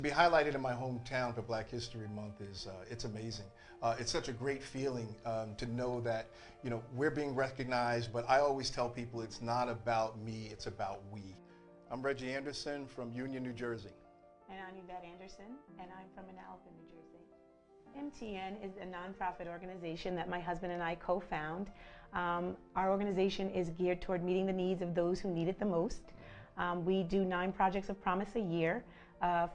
To be highlighted in my hometown for Black History Month is it's amazing. It's such a great feeling to know that we're being recognized. But I always tell people it's not about me; it's about we. I'm Reggie Anderson from Union, New Jersey. And I'm Yvette Anderson, and I'm from Manalapan, New Jersey. MTN is a nonprofit organization that my husband and I co-found. Our organization is geared toward meeting the needs of those who need it the most. We do 9 projects of promise a year.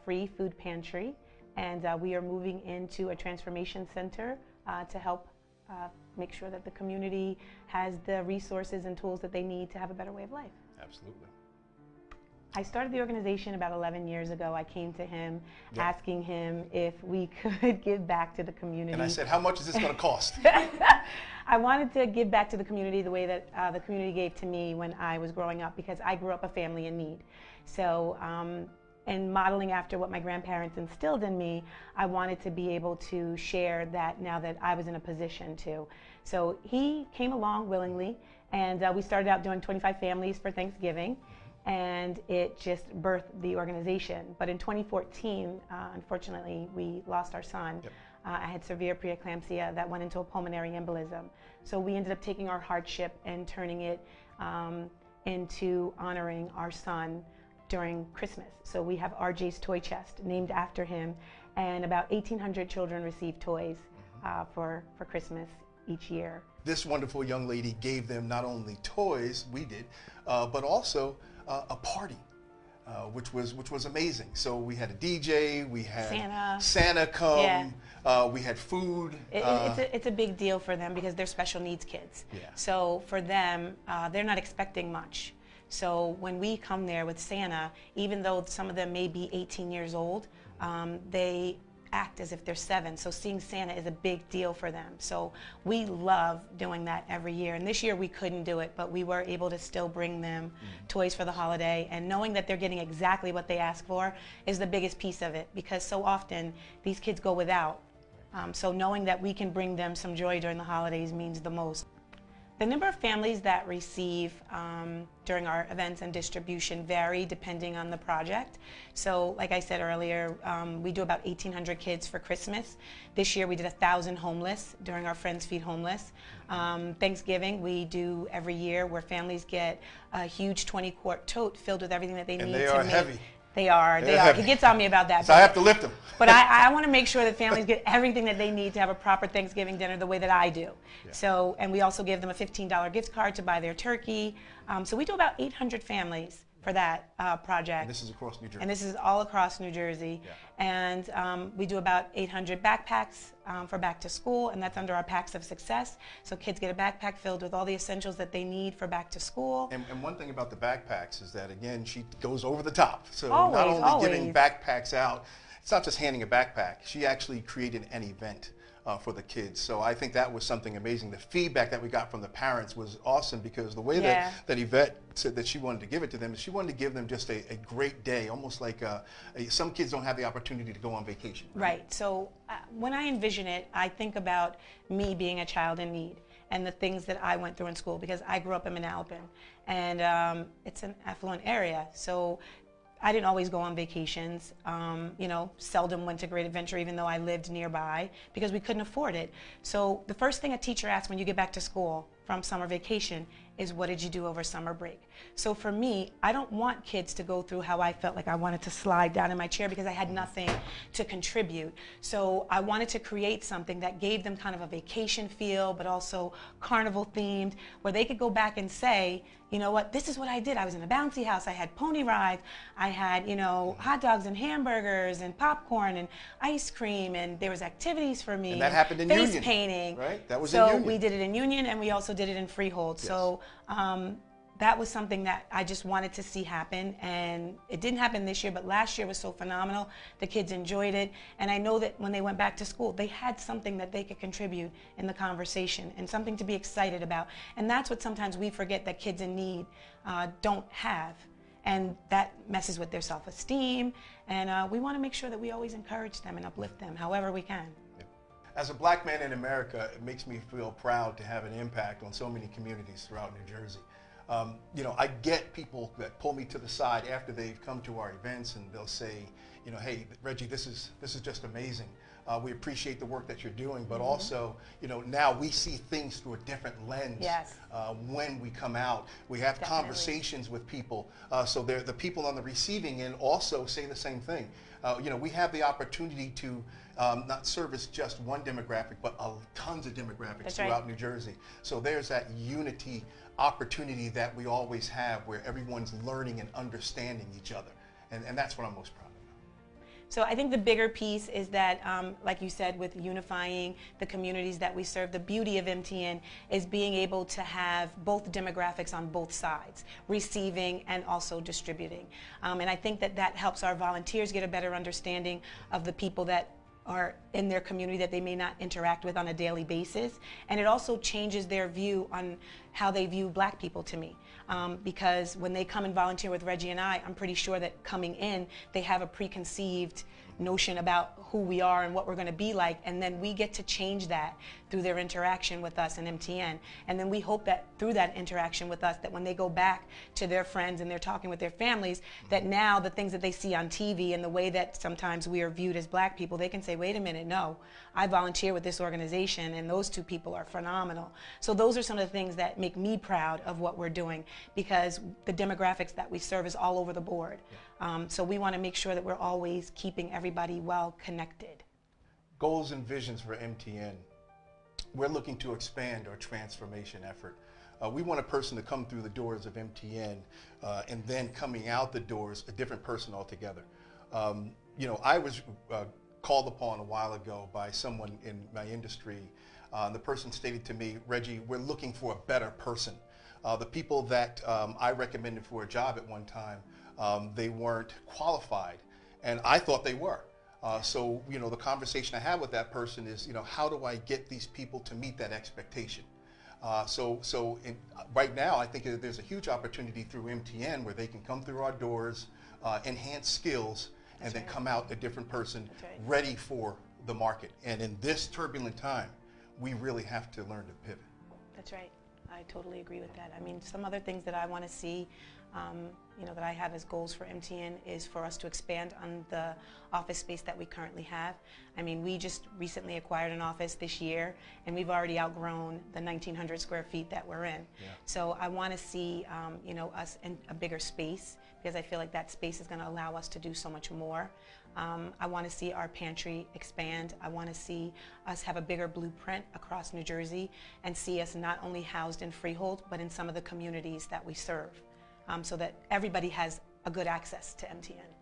Free food pantry, and we are moving into a transformation center to help make sure that the community has the resources and tools that they need to have a better way of life. Absolutely. I started the organization about 11 years ago. I came to him asking him if we could give back to the community. And I said, how much is this going to cost? I wanted to give back to the community the way that the community gave to me when I was growing up, because I grew up a family in need. So and modeling after what my grandparents instilled in me, I wanted to be able to share that now that I was in a position to. So he came along willingly, and we started out doing 25 families for Thanksgiving, and it just birthed the organization. But in 2014, unfortunately, we lost our son. Yep. I had severe preeclampsia that went into a pulmonary embolism. So we ended up taking our hardship and turning it into honoring our son during Christmas. So we have RJ's Toy Chest named after him, and about 1,800 children receive toys for Christmas each year. This wonderful young lady gave them not only toys, we did, but also a party, which was amazing. So we had a DJ, we had Santa come, we had food. It's a big deal for them because they're special needs kids. Yeah. So for them, they're not expecting much. So when we come there with Santa, even though some of them may be 18 years old, they act as if they're 7. So seeing Santa is a big deal for them. So we love doing that every year. And this year we couldn't do it, but we were able to still bring them toys for the holiday. And knowing that they're getting exactly what they ask for is the biggest piece of it, because so often these kids go without. So knowing that we can bring them some joy during the holidays means the most. The number of families that receive during our events and distribution vary depending on the project. So like I said earlier, we do about 1,800 kids for Christmas. This year we did 1,000 homeless during our Friends Feed Homeless. Thanksgiving we do every year, where families get a huge 20-quart tote filled with everything that they need to make. And they are heavy. They are. Heavy. He gets on me about that. So I have to lift them. But I want to make sure that families get everything that they need to have a proper Thanksgiving dinner the way that I do. Yeah. So, and we also give them a $15 gift card to buy their turkey. So we do about 800 families for that project. And this is across New Jersey. And this is all across New Jersey. Yeah. And we do about 800 backpacks for back to school, and that's under our Packs of Success. So kids get a backpack filled with all the essentials that they need for back to school. And one thing about the backpacks is that, again, she goes over the top. So Always, not only always. giving backpacks out, it's not just handing a backpack. She actually created an event for the kids. So I think that was something amazing. The feedback that we got from the parents was awesome, because the way that Yvette said that she wanted to give it to them is she wanted to give them just a great day, almost like some kids don't have the opportunity to go on vacation. Right. So when I envision it, I think about me being a child in need and the things that I went through in school, because I grew up in Manalapan, and it's an affluent area. So I didn't always go on vacations, seldom went to Great Adventure, even though I lived nearby, because we couldn't afford it. So the first thing a teacher asks when you get back to school from summer vacation is, what did you do over summer break? So for me, I don't want kids to go through how I felt like I wanted to slide down in my chair because I had nothing to contribute. So I wanted to create something that gave them kind of a vacation feel, but also carnival themed, where they could go back and say, you know what, this is what I did. I was in a bouncy house, I had pony rides, I had, hot dogs and hamburgers and popcorn and ice cream, and there was activities for me. And that happened in face Union. painting. Right? That was in Union. So we did it in Union, and we also did it in Freehold. Yes. So that was something that I just wanted to see happen, and it didn't happen this year, but last year was so phenomenal. The kids enjoyed it, and I know that when they went back to school, they had something that they could contribute in the conversation and something to be excited about. And that's what sometimes we forget that kids in need don't have, and that messes with their self-esteem, and we want to make sure that we always encourage them and uplift them however we can. As a black man in America, it makes me feel proud to have an impact on so many communities throughout New Jersey. You know, I get people that pull me to the side after they've come to our events, and they'll say, you know, hey, Reggie, this is just amazing. We appreciate the work that you're doing, but also, you know, now we see things through a different lens. Yes. When we come out. We have conversations with people, so the people on the receiving end also say the same thing. You know, we have the opportunity to not service just one demographic, but tons of demographics throughout New Jersey. So there's that unity opportunity that we always have, where everyone's learning and understanding each other, and that's what I'm most proud of. So I think the bigger piece is that, like you said, with unifying the communities that we serve, the beauty of MTN is being able to have both demographics on both sides, receiving and also distributing. And I think that that helps our volunteers get a better understanding of the people that are in their community that they may not interact with on a daily basis. And it also changes their view on how they view black people to me. Because when they come and volunteer with Reggie and I'm pretty sure that coming in, they have a preconceived notion about who we are and what we're going to be like, and then we get to change that through their interaction with us and MTN. And then we hope that through that interaction with us, that when they go back to their friends and they're talking with their families, that now the things that they see on TV and the way that sometimes we are viewed as black people, they can say, wait a minute, no, I volunteer with this organization and those two people are phenomenal. So those are some of the things that make me proud of what we're doing, because the demographics that we serve is all over the board. So we want to make sure that we're always keeping everybody well connected. Goals and visions for MTN. We're looking to expand our transformation effort. We want a person to come through the doors of MTN and then coming out the doors a different person altogether. You know, I was called upon a while ago by someone in my industry. The person stated to me, Reggie, we're looking for a better person. The people that I recommended for a job at one time, they weren't qualified, and I thought they were. So, you know, the conversation I had with that person is, you know, how do I get these people to meet that expectation? Right now, I think there's a huge opportunity through MTN where they can come through our doors, enhance skills, and then come out a different person ready for the market. And in this turbulent time, we really have to learn to pivot. That's right. I totally agree with that. I mean, some other things that I want to see, you know, that I have as goals for MTN is for us to expand on the office space that we currently have. I mean, we just recently acquired an office this year, and we've already outgrown the 1,900 square feet that we're in. Yeah. So I want to see, you know, us in a bigger space, because I feel like that space is going to allow us to do so much more. I want to see our pantry expand. I want to see us have a bigger blueprint across New Jersey and see us not only housed in Freehold, but in some of the communities that we serve, so that everybody has a good access to MTN.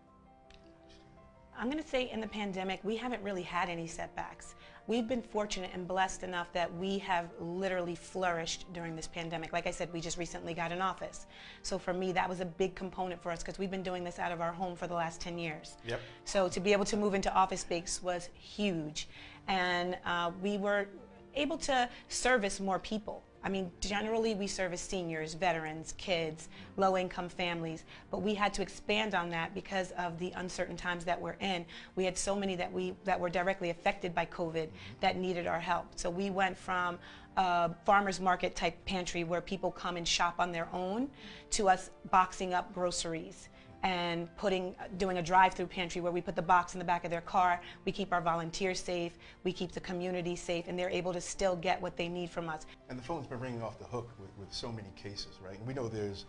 I'm going to say in the pandemic, we haven't really had any setbacks. We've been fortunate and blessed enough that we have literally flourished during this pandemic. Like I said, we just recently got an office. So for me, that was a big component for us, because we've been doing this out of our home for the last 10 years. Yep. So to be able to move into office space was huge. And we were able to service more people. I mean, generally we service seniors, veterans, kids, low-income families, but we had to expand on that because of the uncertain times that we're in. We had so many that were directly affected by COVID that needed our help. So we went from a farmer's market type pantry where people come and shop on their own to us boxing up groceries and doing a drive-through pantry where we put the box in the back of their car. We keep our volunteers safe, we keep the community safe, and they're able to still get what they need from us. And the phone's been ringing off the hook with so many cases, right? And we know there's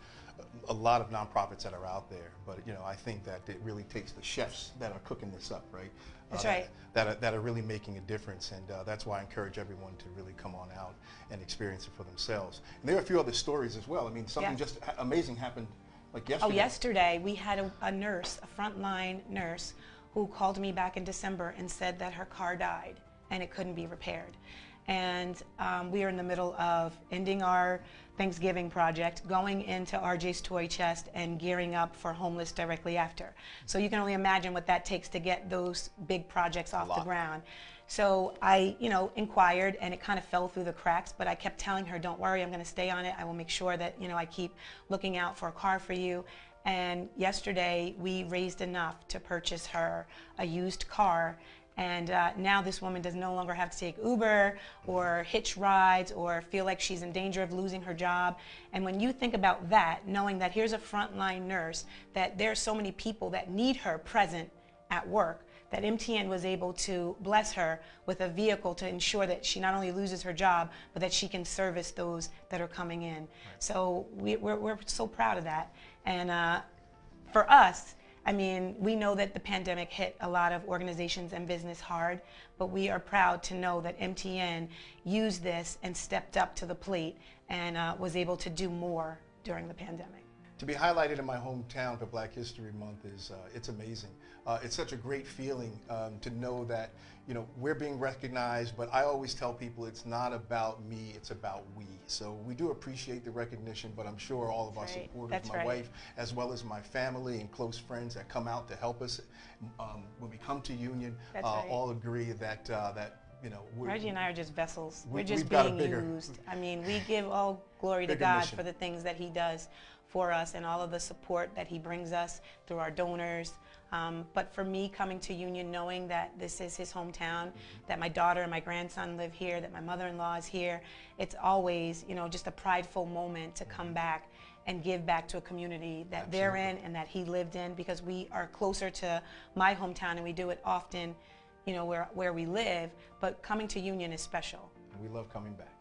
a lot of nonprofits that are out there, but you know, I think that it really takes the chefs that are cooking this up, right? That's right. That are really making a difference, and that's why I encourage everyone to really come on out and experience it for themselves. And there are a few other stories as well. I mean, something just amazing happened. Like yesterday. Oh, yesterday we had a nurse, a frontline nurse, who called me back in December and said that her car died and it couldn't be repaired. And we are in the middle of ending our Thanksgiving project, going into RJ's Toy Chest and gearing up for Homeless directly after. So you can only imagine what that takes to get those big projects off the ground. So I, you know, inquired, and it kind of fell through the cracks, but I kept telling her, don't worry, I'm going to stay on it. I will make sure that, you know, I keep looking out for a car for you. And yesterday we raised enough to purchase her a used car, And now this woman does no longer have to take Uber or hitch rides or feel like she's in danger of losing her job. And when you think about that, knowing that here's a frontline nurse, that there's so many people that need her present at work, that MTN was able to bless her with a vehicle to ensure that she not only loses her job, but that she can service those that are coming in. Right. So we're so proud of that. And for us, I mean, we know that the pandemic hit a lot of organizations and business hard, but we are proud to know that MTN used this and stepped up to the plate and was able to do more during the pandemic. To be highlighted in my hometown for Black History Month is, it's amazing. It's such a great feeling to know that, you know, we're being recognized, but I always tell people it's not about me, it's about we. So we do appreciate the recognition, but I'm sure all of our supporters, my wife, as well as my family and close friends that come out to help us when we come to Union, all agree that, you know, Reggie and I are just vessels. We're just being used. I mean, we give all glory to God for the things that He does for us and all of the support that He brings us through our donors. But for me, coming to Union, knowing that this is His hometown, that my daughter and my grandson live here, that my mother-in-law is here, it's always, you know, just a prideful moment to come back and give back to a community that they're in and that He lived in, because we are closer to my hometown and we do it often, you know, where we live, but coming to Union is special. And we love coming back.